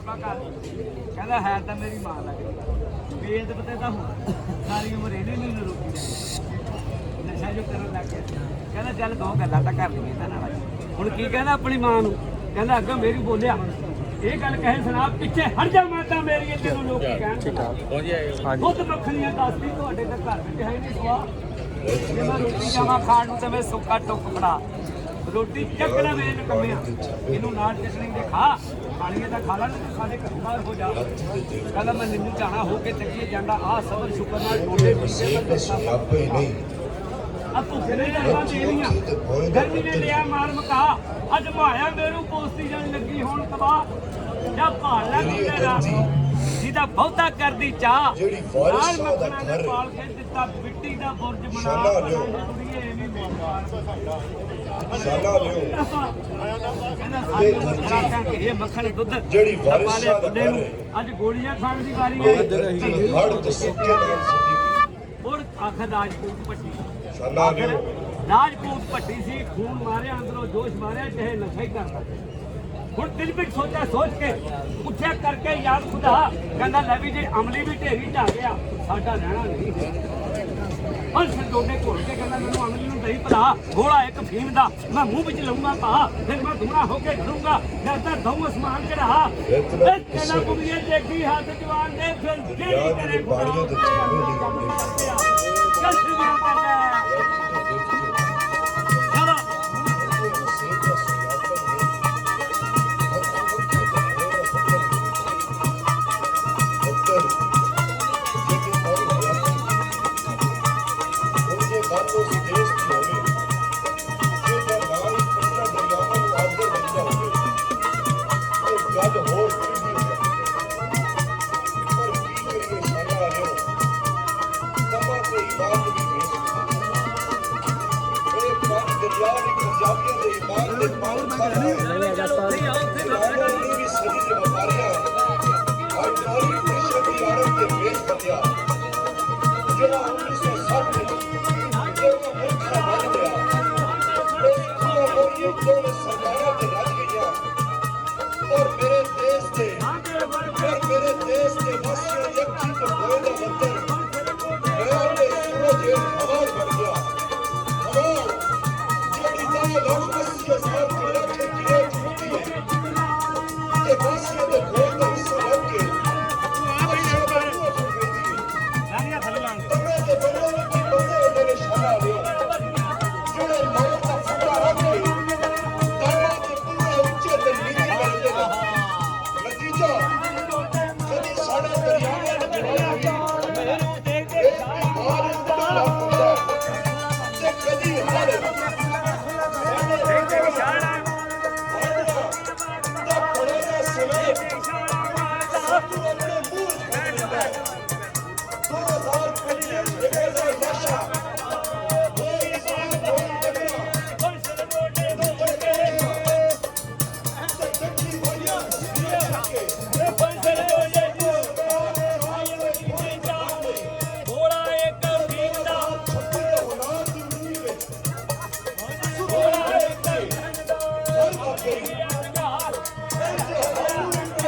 कहता है तो मेरी मां लग बेद पता तो हूँ सारी उम्र इन्हें नहीं रोकी नशा जो कर लग गया कहना चल दो गल्लां तो कर लईए हुण की कहना अपनी मां नूं कहना अग्गों मेरी बोलिया ये गल कहे सुना पिछे हट जा माता मेरी तेनों लोग कहण खुद मक्खनियां दसदी तुहाडे ते घर विच है नहीं सवा जे मैं रोटी जावां खाण नूं ते मैं सुक्का टुक फड़ा रोटी चकना मेरे कमिया इनू नाल चटनी दे खा खानी है तो खा ला नहीं साढ़े घर बाहर हो जा कहता मैं निन्नू चाहना होके चलिए जाना आ सबर शुक्र नाल डोले अब तू फिर गर्मी ने लिया मार मका अज माया मेरू पोस्ती जान लगी होण तबाह जा भाल ला तेरा जिदा बहुता कर दी चाह नाल मखना ने पाल के दिता मिट्टी दा बुर्ज बना कुड़ीए एवी साला लियो मक्खन दुध जेड़ी वाले बंदे नूं अज गोलियां खाण दी वारी है और आखर राजपूत पट्टी साला लियो राजपूत पट्टी सी खून मारे अंदरों जोश मारे चाहे नशा ही करता हुण दिल विच सोचा सोच के उठिया करके याद खुदा कहंदा ले भी जे अमली भी ढेरी च आ गया साडा रहना नहीं और डोडे घोल के कहना मैं अमली नूं दही भरा घोड़ा एक फीम दा मैं मुंह विच लऊंगा पा फिर मैं धुआं होके घरूंगा डरदा दऊं आसमान च रहा कहना कुड़िए देखी हाथ जवान दे फिर जेड़ी करे बाड़ियों ते चल शुरू करदा